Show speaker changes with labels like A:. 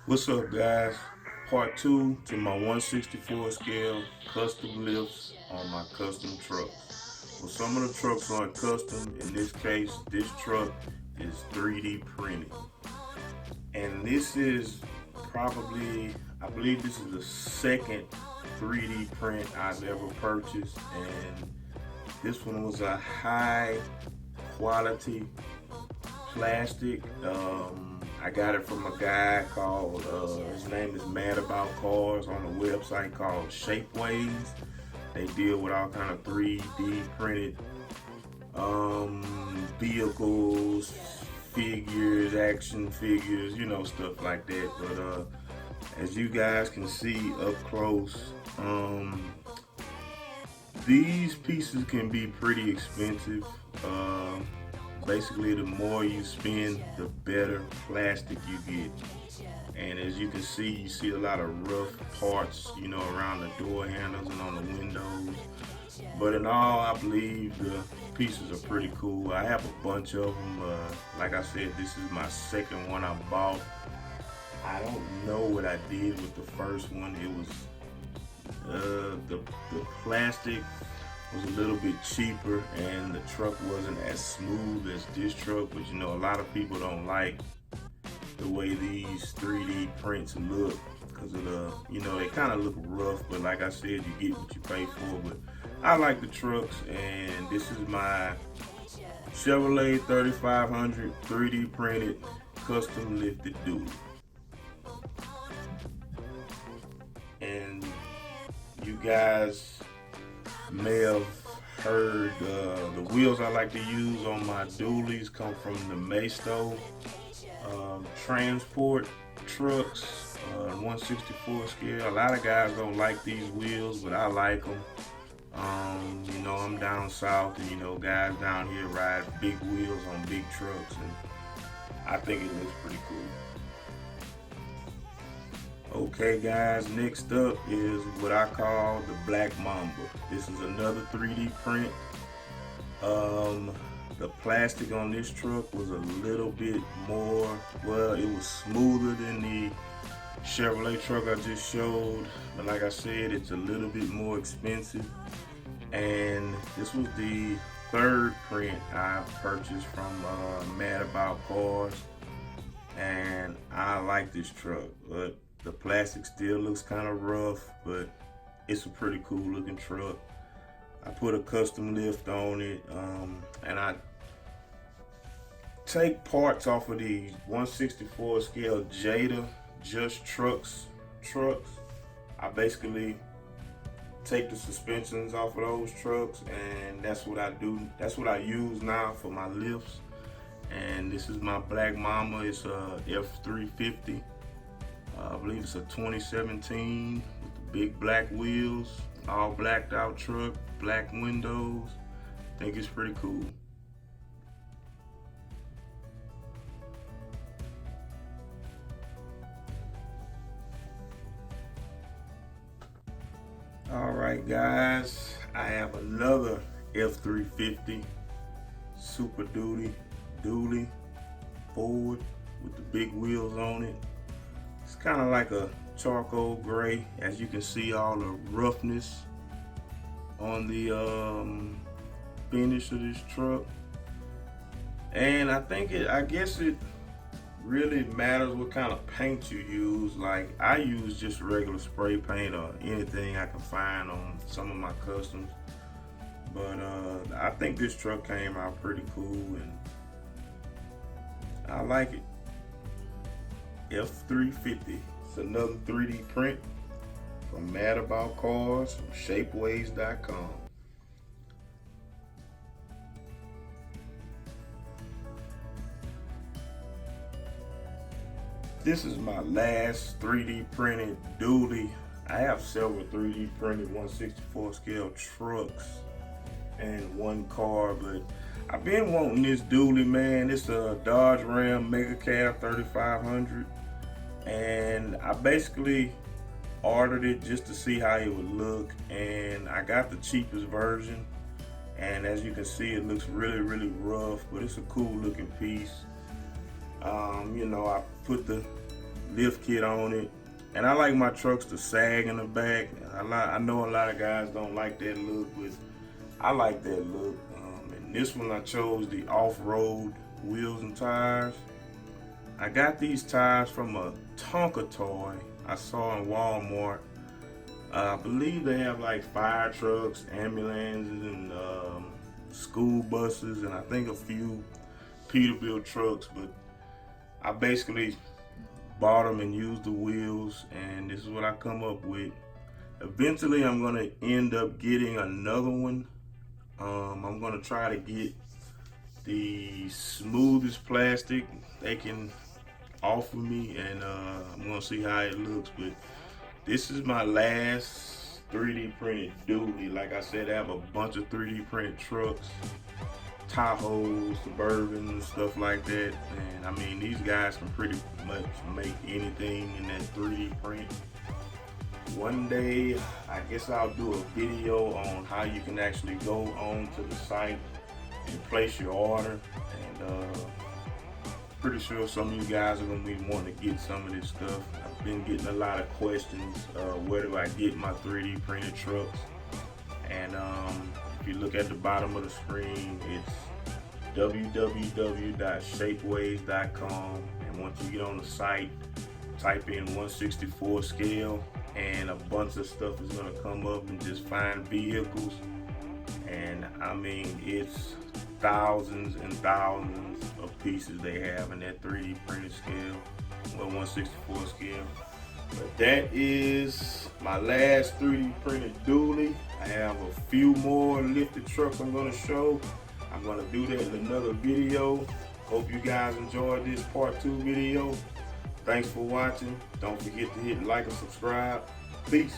A: What's up, guys? Part two to my 164 scale custom lifts on my custom trucks. Well, some of the trucks aren't custom. In this case, this truck is 3D printed. And this is probably, I believe this is the second 3D print I've ever purchased. And this one was a high quality plastic. I got it from a guy called, his name is Mad About Cars on a website called Shapeways. They deal with all kind of 3D printed vehicles, figures, action figures, stuff like that. But as you guys can see up close, these pieces can be pretty expensive. Basically, the more you spend, the better plastic you get. And as you can see, you see a lot of rough parts, around the door handles and on the windows. But in all, I believe the pieces are pretty cool. I have a bunch of them. Like I said, this is my second one I bought. I don't know what I did with the first one. It was the plastic was a little bit cheaper and the truck wasn't as smooth as this truck, but a lot of people don't like the way these 3D prints look because of they kind of look rough, but like I said, you get what you pay for. But I like the trucks, and this is my Chevrolet 3500 3D printed custom lifted dually. And you guys may have heard the wheels I like to use on my dualies come from the Masto transport trucks, 164 scale. A lot of guys don't like these wheels, but I like them. I'm down south, and guys down here ride big wheels on big trucks, and I think it looks pretty cool. Okay guys, next up is what I call the Black Mamba. This is another 3D print. The plastic on this truck was a little bit more, well, it was smoother than the Chevrolet truck I just showed. But like I said, it's a little bit more expensive. And this was the third print I purchased from Mad About Cars. And I like this truck, but the plastic still looks kind of rough, but it's a pretty cool looking truck. I put a custom lift on it, and I take parts off of these 164 scale Jada Just trucks. I basically take the suspensions off of those trucks, and that's what I do. That's what I use now for my lifts. And this is my Black Mamba. It's a F350. I believe it's a 2017 with the big black wheels, all blacked out truck, black windows. I think it's pretty cool. All right, guys, I have another F350 Super Duty dually Ford with the big wheels on it. It's kind of like a charcoal gray. As you can see, all the roughness on the finish of this truck. And I guess it really matters what kind of paint you use. Like, I use just regular spray paint or anything I can find on some of my customs. But I think this truck came out pretty cool, and I like it. F350. It's another 3D print from Mad About Cars from Shapeways.com. This is my last 3D printed dually. I have several 3D printed 164 scale trucks and one car, but I've been wanting this dually, man. It's a Dodge Ram Mega Cab 3500. And I basically ordered it just to see how it would look, and I got the cheapest version. And as you can see, it looks really, really rough, but it's a cool looking piece. I put the lift kit on it. And I like my trucks to sag in the back. I know a lot of guys don't like that look, but I like that look. And this one I chose the off-road wheels and tires. I got these tires from a Tonka toy I saw in Walmart. I believe they have like fire trucks, ambulances, and school buses, and I think a few Peterbilt trucks. But I basically bought them and used the wheels, and this is what I come up with. Eventually I'm gonna end up getting another one. I'm gonna try to get the smoothest plastic they can offer me, and I'm gonna see how it looks. But this is my last 3D printed dually. Like I said, I have a bunch of 3D printed trucks, Tahoes, Suburbans, stuff like that. And I mean, these guys can pretty much make anything in that 3D print. One day, I guess I'll do a video on how you can actually go onto the site and place your order. And pretty sure some of you guys are gonna be wanting to get some of this stuff. I've been getting a lot of questions. Where do I get my 3D printed trucks? And if you look at the bottom of the screen, it's www.shapeways.com. And once you get on the site, type in 1/64 scale, and a bunch of stuff is gonna come up, and just find vehicles. And I mean, it's thousands and thousands of pieces they have in that 3D printed scale, well, 1/64 scale. But that is my last 3D printed dually. I have a few more lifted trucks I'm gonna show. I'm gonna do that in another video. Hope you guys enjoyed this part 2 video. Thanks for watching. Don't forget to hit like and subscribe. Peace.